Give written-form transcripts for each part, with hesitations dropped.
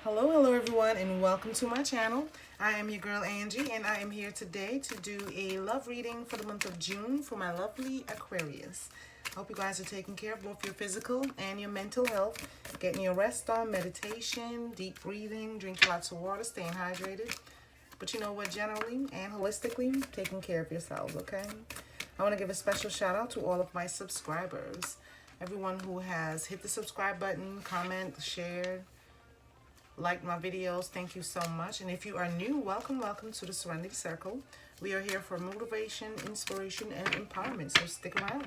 Hello everyone, and welcome to my channel. I am your girl Angie, and I am here today to do a love reading for the month of June for my lovely Aquarius. I hope you guys are taking care of both your physical and your mental health, getting your rest on, meditation, deep breathing, drinking lots of water, staying hydrated. But you know what, generally and holistically, taking care of yourselves, okay? I want to give a special shout out to all of my subscribers. Everyone who has hit the subscribe button, comment, shared, like my videos, thank you so much. And if you are new, welcome to the Serenity Circle. We are here for motivation, inspiration, and empowerment, so stick around.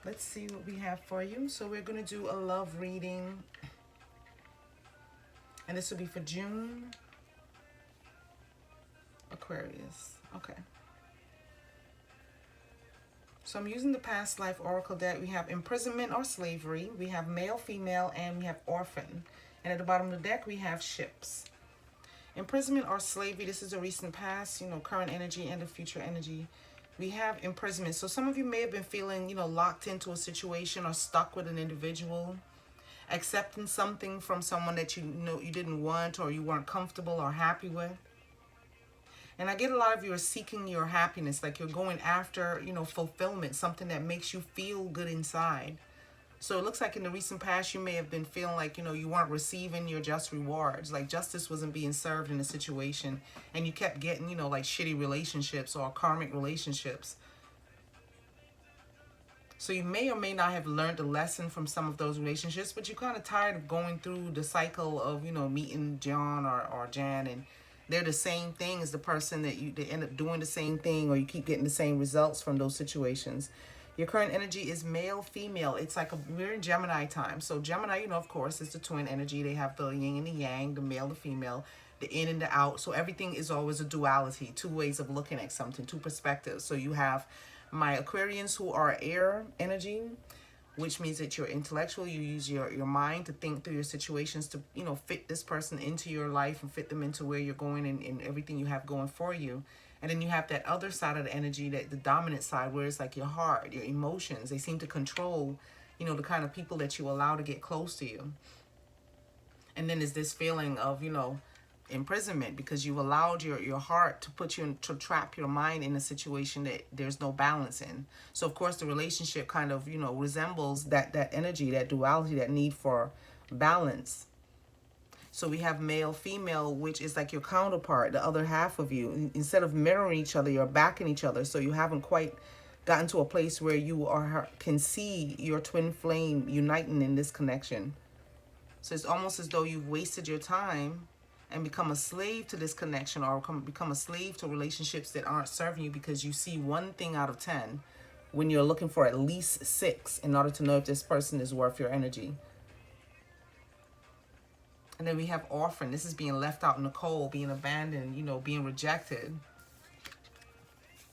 Let's see what we have for you. So we're going to do a love reading, and this will be for June, Aquarius. Okay. So I'm using the past life oracle deck. We have imprisonment or slavery, we have male, female, and we have orphan. And at the bottom of the deck, we have ships. Imprisonment or slavery, this is the recent past, current energy and the future energy. We have imprisonment. So some of you may have been feeling, locked into a situation or stuck with an individual, accepting something from someone that you didn't want or you weren't comfortable or happy with. And I get a lot of you are seeking your happiness, like you're going after, fulfillment, something that makes you feel good inside. So it looks like in the recent past, you may have been feeling like, you weren't receiving your just rewards. Like justice wasn't being served in a situation. And you kept getting, like shitty relationships or karmic relationships. So you may or may not have learned a lesson from some of those relationships, but you're kind of tired of going through the cycle of, meeting John or Jan, and they're the same thing as the person that they end up doing the same thing, or you keep getting the same results from those situations. Your current energy is male, female. It's like we're in Gemini time. So Gemini, of course, is the twin energy. They have the yin and the yang, the male, the female, the in and the out. So everything is always a duality, two ways of looking at something, two perspectives. So you have my Aquarians who are air energy, which means that you're intellectual. You use your mind to think through your situations to, fit this person into your life and fit them into where you're going and everything you have going for you. And then you have that other side of the energy, that the dominant side, where it's like your heart, your emotions. They seem to control, the kind of people that you allow to get close to you. And then there's this feeling of, imprisonment, because you've allowed your heart to put you to trap your mind in a situation that there's no balance in. So of course the relationship kind of, resembles that energy, that duality, that need for balance. So we have male, female, which is like your counterpart, the other half of you. Instead of mirroring each other, you're backing each other. So you haven't quite gotten to a place where you can see your twin flame uniting in this connection. So it's almost as though you've wasted your time and become a slave to this connection, or become a slave to relationships that aren't serving you, because you see one thing out of 10 when you're looking for at least 6 in order to know if this person is worth your energy. And then we have orphan. This is being left out in the cold, being abandoned, being rejected.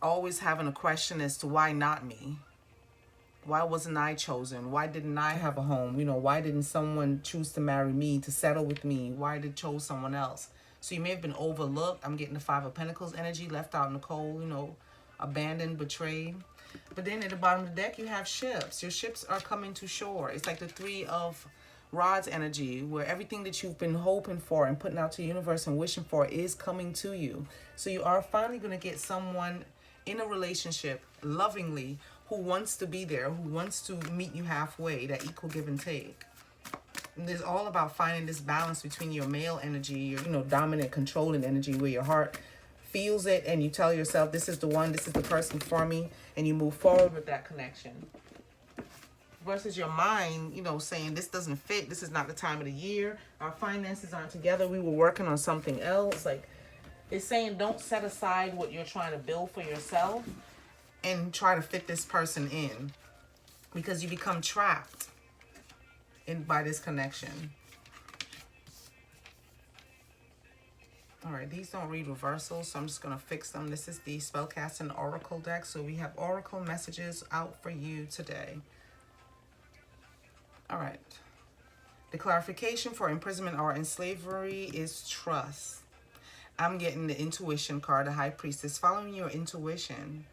Always having a question as to why not me? Why wasn't I chosen? Why didn't I have a home? Why didn't someone choose to marry me, to settle with me? Why did chose someone else? So you may have been overlooked. I'm getting the 5 of Pentacles energy, left out in the cold, abandoned, betrayed. But then at the bottom of the deck, you have ships. Your ships are coming to shore. It's like the 3 of Rods energy, where everything that you've been hoping for and putting out to the universe and wishing for is coming to you. So you are finally going to get someone in a relationship lovingly who wants to be there, who wants to meet you halfway, that equal give and take. And it's all about finding this balance between your male energy, your dominant, controlling energy, where your heart feels it and you tell yourself, this is the one, this is the person for me, and you move forward with that connection. Versus your mind, saying this doesn't fit, this is not the time of the year, our finances aren't together, we were working on something else. Like, it's saying don't set aside what you're trying to build for yourself and try to fit this person in, because you become trapped by this connection. All right, these don't read reversals, so I'm just going to fix them. This is the Spellcasting Oracle deck, so we have Oracle messages out for you today. All right. The clarification for imprisonment or in slavery is trust. I'm getting the intuition card, the High Priestess, following your intuition.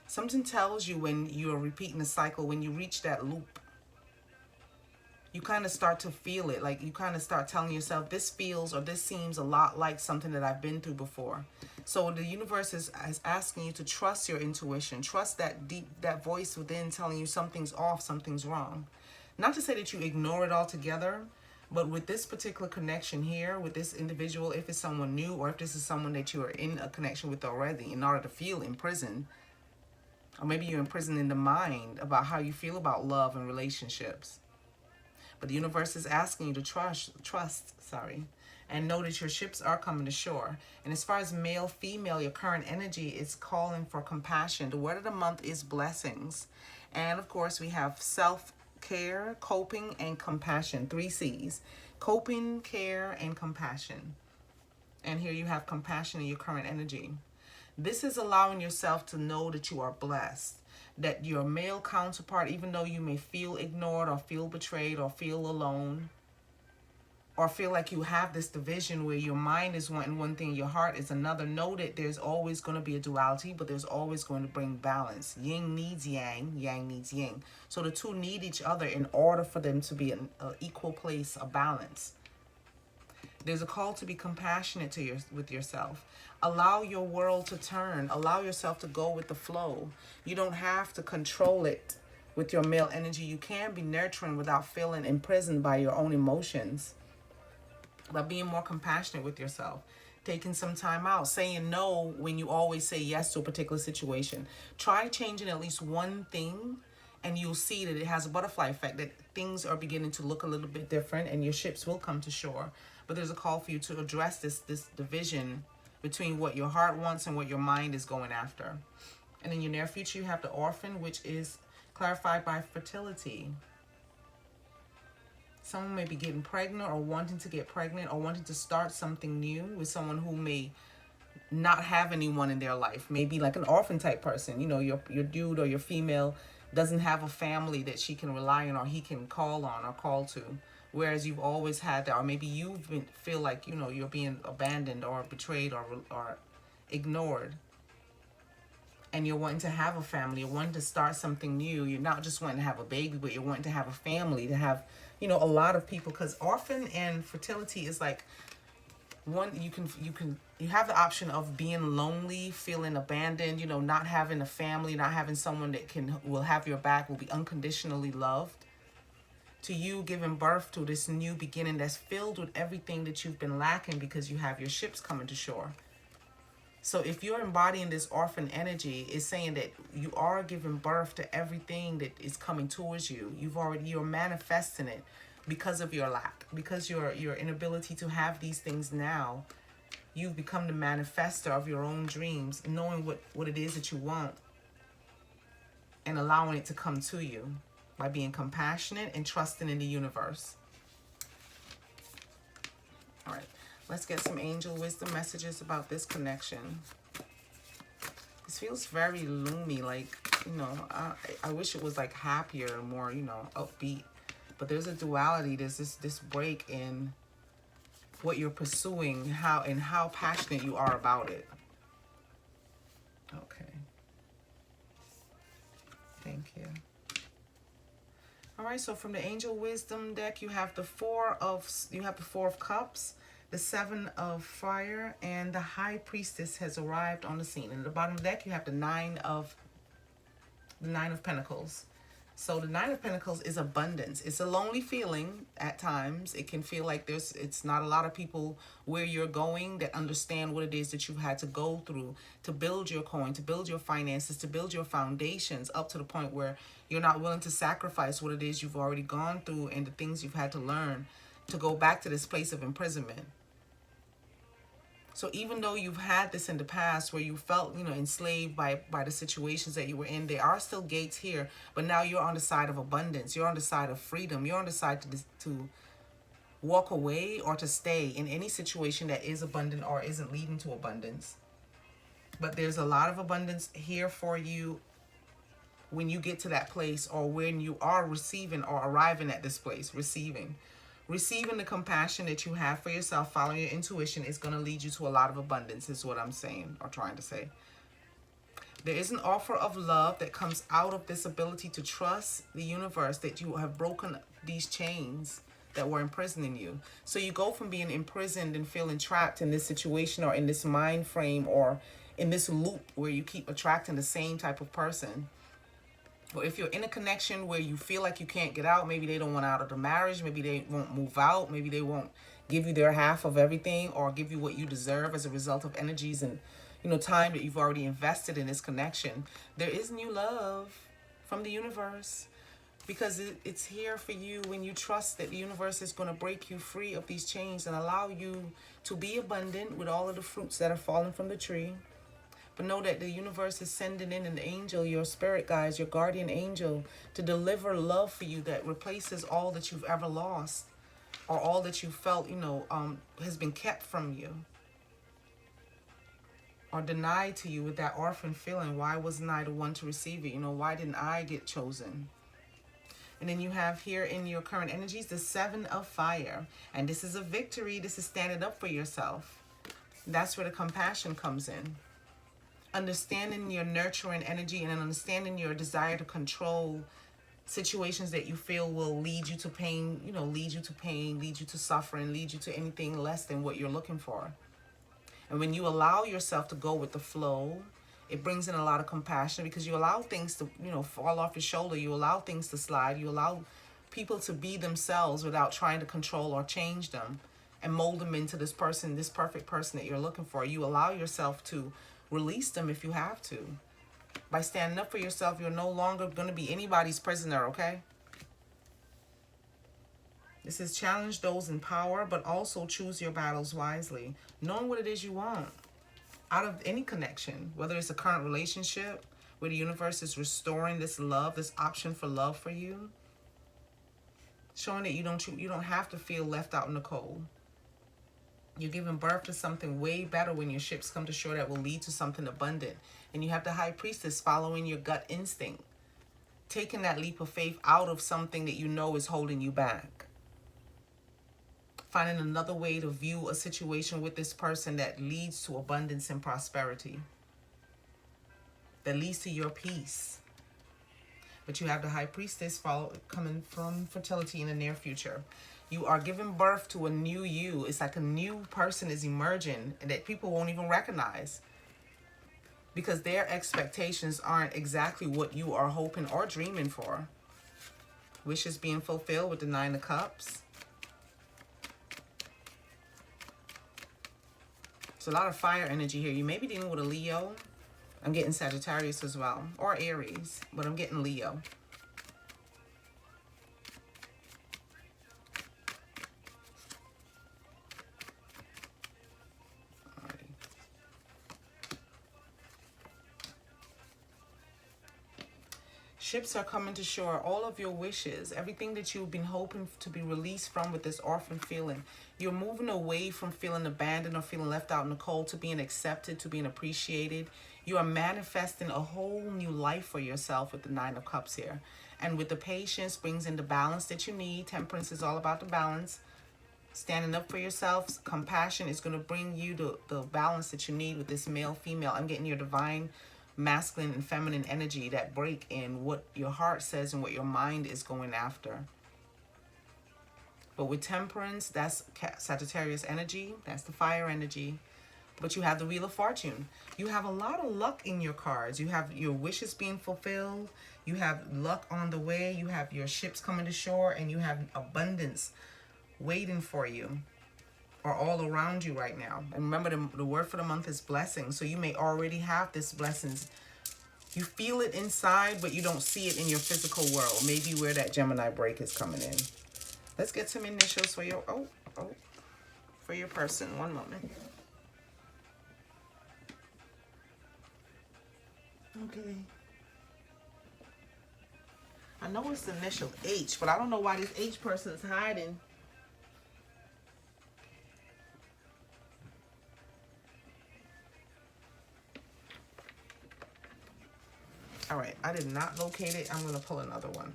Something tells you when you're repeating the cycle, when you reach that loop. you kind of start to feel it. Like you kind of start telling yourself, this feels or this seems a lot like something that I've been through before. So the universe is asking you to trust your intuition. Trust that that voice within telling you something's off, something's wrong. Not to say that you ignore it altogether, but with this particular connection here, with this individual, if it's someone new or if this is someone that you are in a connection with already, in order to feel imprisoned, or maybe you're imprisoned in the mind about how you feel about love and relationships. But the universe is asking you to trust, and know that your ships are coming to shore. And as far as male, female, your current energy is calling for compassion. The word of the month is blessings. And of course, we have self-care, coping, and compassion. 3 C's. Coping, care, and compassion. And here you have compassion in your current energy. This is allowing yourself to know that you are blessed. That your male counterpart, even though you may feel ignored or feel betrayed or feel alone, or feel like you have this division where your mind is wanting one thing, your heart is another, know that there's always going to be a duality, but there's always going to bring balance. Yin needs yang, yang needs yin. So the two need each other in order for them to be an equal place, a balance. There's a call to be compassionate with yourself. Allow your world to turn. Allow yourself to go with the flow. You don't have to control it with your male energy. You can be nurturing without feeling imprisoned by your own emotions. By being more compassionate with yourself. Taking some time out. Saying no when you always say yes to a particular situation. Try changing at least one thing, and you'll see that it has a butterfly effect, that things are beginning to look a little bit different and your ships will come to shore. But there's a call for you to address this division between what your heart wants and what your mind is going after. And in your near future, you have the orphan, which is clarified by fertility. Someone may be getting pregnant or wanting to get pregnant or wanting to start something new with someone who may not have anyone in their life. Maybe like an orphan type person. You know, your dude or your female doesn't have a family that she can rely on or he can call on or call to. Whereas you've always had that, or maybe feel like, you know, you're being abandoned or betrayed or ignored. And you're wanting to have a family, you're wanting to start something new. You're not just wanting to have a baby, but you're wanting to have a family, to have, you know, a lot of people. Because orphan and fertility is like one, you have the option of being lonely, feeling abandoned, you know, not having a family, not having someone that will have your back, will be unconditionally loved. To you giving birth to this new beginning that's filled with everything that you've been lacking because you have your ships coming to shore. So if you're embodying this orphan energy, it's saying that you are giving birth to everything that is coming towards you. You're manifesting it because of your lack, because your inability to have these things now. You've become the manifester of your own dreams, knowing what it is that you want and allowing it to come to you by being compassionate and trusting in the universe. All right. Let's get some angel wisdom messages about this connection. This feels very loomy, like, you know, I wish it was like happier and more, you know, upbeat. But there's a duality. There's this break in what you're pursuing, how passionate you are about it. Okay. Thank you. All right, so from the angel wisdom deck, you have the Four of Cups, the 7 of Fire, and the High Priestess has arrived on the scene. And at the bottom of the deck, you have the 9 of Pentacles. So the 9 of Pentacles is abundance. It's a lonely feeling at times. It can feel like it's not a lot of people where you're going that understand what it is that you've had to go through to build your coin, to build your finances, to build your foundations up to the point where you're not willing to sacrifice what it is you've already gone through and the things you've had to learn to go back to this place of imprisonment. So even though you've had this in the past where you felt, you know, enslaved by the situations that you were in, there are still gates here. But now you're on the side of abundance. You're on the side of freedom. You're on the side to walk away or to stay in any situation that is abundant or isn't leading to abundance. But there's a lot of abundance here for you when you get to that place, or when you are receiving or arriving at this place, receiving the compassion that you have for yourself, following your intuition, is going to lead you to a lot of abundance, is what I'm saying or trying to say. There is an offer of love that comes out of this ability to trust the universe, that you have broken these chains that were imprisoning you. So you go from being imprisoned and feeling trapped in this situation or in this mind frame or in this loop where you keep attracting the same type of person. Or if you're in a connection where you feel like you can't get out, maybe they don't want out of the marriage, maybe they won't move out, maybe they won't give you their half of everything or give you what you deserve as a result of energies and, you know, time that you've already invested in this connection. There is new love from the universe, because it's here for you when you trust that the universe is going to break you free of these chains and allow you to be abundant with all of the fruits that are falling from the tree. But know that the universe is sending in an angel, your spirit guides, your guardian angel, to deliver love for you that replaces all that you've ever lost or all that you felt, you know, has been kept from you or denied to you with that orphan feeling. Why wasn't I the one to receive it? You know, why didn't I get chosen? And then you have here in your current energies the 7 of fire. And this is a victory. This is standing up for yourself. That's where the compassion comes in. Understanding your nurturing energy and understanding your desire to control situations that you feel will lead you to pain, you know, lead you to suffering, lead you to anything less than what you're looking for. And when you allow yourself to go with the flow, it brings in a lot of compassion because you allow things to, you know, fall off your shoulder. You allow things to slide. You allow people to be themselves without trying to control or change them and mold them into this person, this perfect person that you're looking for. You allow yourself to release them if you have to. By standing up for yourself, you're no longer going to be anybody's prisoner, okay? This is challenge those in power, but also choose your battles wisely. Knowing what it is you want out of any connection, whether it's a current relationship where the universe is restoring this love, this option for love for you, showing that you don't have to feel left out in the cold. You're giving birth to something way better when your ships come to shore that will lead to something abundant. And you have the high priestess following your gut instinct, taking that leap of faith out of something that you know is holding you back. Finding another way to view a situation with this person that leads to abundance and prosperity, that leads to your peace. But you have the high priestess coming from fertility in the near future. You are giving birth to a new you. It's like a new person is emerging and that people won't even recognize because their expectations aren't exactly what you are hoping or dreaming for. Wishes being fulfilled with the 9 of Cups. There's a lot of fire energy here. You may be dealing with a Leo. I'm getting Sagittarius as well, or Aries, but I'm getting Leo. Ships are coming to shore. All of your wishes, everything that you've been hoping to be released from with this orphan feeling. You're moving away from feeling abandoned or feeling left out in the cold to being accepted, to being appreciated. You are manifesting a whole new life for yourself with the 9 of Cups here. And with the patience brings in the balance that you need. Temperance is all about the balance. Standing up for yourself. Compassion is going to bring you the balance that you need with this male, female. I'm getting your divine masculine and feminine energy that break in what your heart says and what your mind is going after. But with temperance, that's Sagittarius energy. That's the fire energy. But you have the Wheel of Fortune. You have a lot of luck in your cards. You have your wishes being fulfilled. You have luck on the way. You have your ships coming to shore. And you have abundance waiting for you, or all around you right now. And remember, the word for the month is blessing. So you may already have this blessings. You feel it inside, but you don't see it in your physical world. Maybe where that Gemini break is coming in. Let's get some initials for your for your person. One moment. Okay. I know it's the initial H, but I don't know why this H person is hiding. All right, I did not locate it. I'm going to pull another one.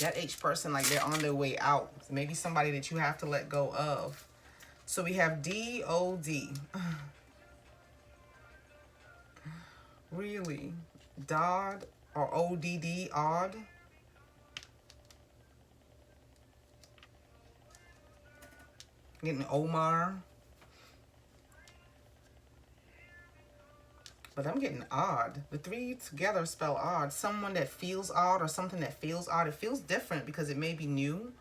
That H person, like they're on their way out. Maybe somebody that you have to let go of. So we have D-O-D. Really? Dodd or O-D-D, odd? I'm getting Omar. But I'm getting odd. The three together spell odd. Someone that feels odd or something that feels odd. It feels different because it may be new.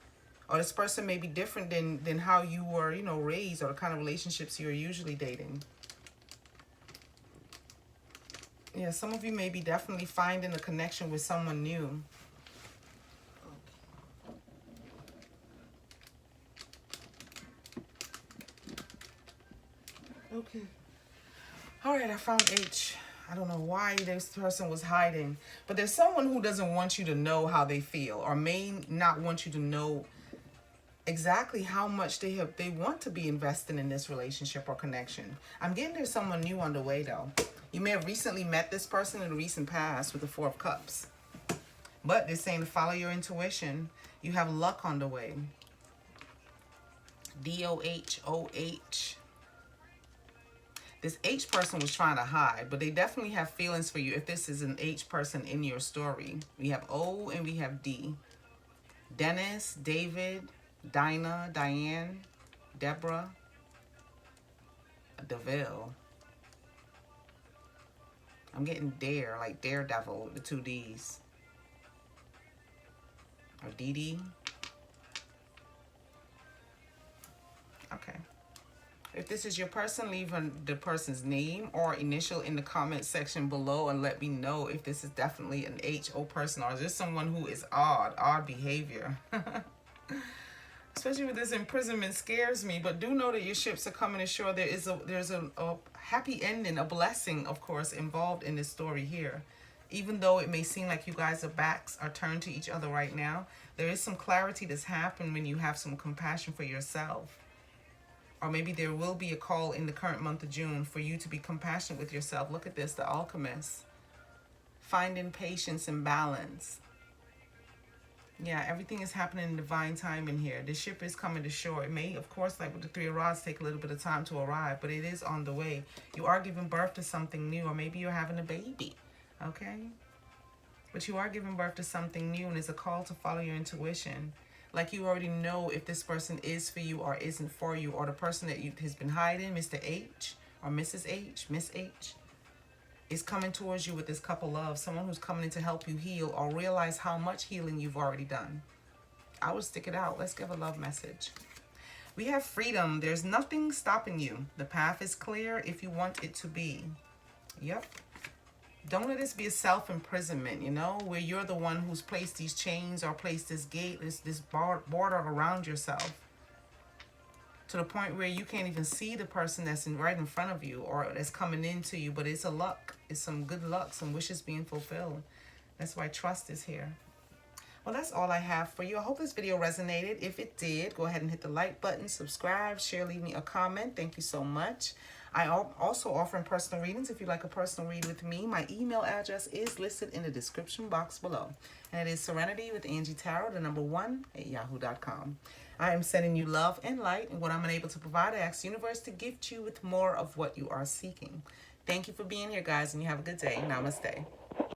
Or this person may be different than how you were, you know, raised, or the kind of relationships you're usually dating. Yeah, some of you may be definitely finding a connection with someone new. Okay. All right, I found H. I don't know why this person was hiding, but there's someone who doesn't want you to know how they feel, or may not want you to know exactly how much they want to be invested in this relationship or connection. I'm getting there's someone new on the way though. You may have recently met this person in the recent past with the Four of Cups. But they're saying to follow your intuition. You have luck on the way. D-O-H-O-H. This H person was trying to hide, but they definitely have feelings for you if this is an H person in your story. We have O and we have D. Dennis, David, Dinah, Diane, Deborah, DeVille. I'm getting Dare, like Daredevil, the two D's. Or Dee Dee. Okay. If this is your person, leave the person's name or initial in the comment section below and let me know if this is definitely an HO person, or is this someone who is odd behavior. Especially with this imprisonment scares me, but do know that your ships are coming ashore. There's a happy ending, a blessing, of course, involved in this story here. Even though it may seem like you guys' backs are turned to each other right now, there is some clarity that's happened when you have some compassion for yourself. Or maybe there will be a call in the current month of June for you to be compassionate with yourself. Look at this, the Alchemist. Finding patience and balance. Yeah, everything is happening in divine time in here. The ship is coming to shore. It may, of course, like with the Three of Rods, take a little bit of time to arrive, but it is on the way. You are giving birth to something new, or maybe you're having a baby, okay? But you are giving birth to something new, and it's a call to follow your intuition. Like you already know if this person is for you or isn't for you, or the person that has been hiding, Mr. H or Mrs. H, Miss H, is coming towards you with this cup of love. Someone who's coming in to help you heal or realize how much healing you've already done. I would stick it out. Let's give a love message. We have freedom. There's nothing stopping you. The path is clear if you want it to be. Yep. Don't let this be a self-imprisonment, you know, where you're the one who's placed these chains or placed this gate, this border around yourself, to the point where you can't even see the person that's right in front of you or that's coming into you. But it's a luck. It's some good luck, some wishes being fulfilled. That's why trust is here. Well, that's all I have for you. I hope this video resonated. If it did, go ahead and hit the like button, subscribe, share, leave me a comment. Thank you so much. I also offer personal readings. If you'd like a personal read with me, my email address is listed in the description box below. And it is serenitywithangie.1@yahoo.com. I am sending you love and light, and what I'm unable to provide, I ask the universe to gift you with more of what you are seeking. Thank you for being here, guys, and you have a good day. Namaste.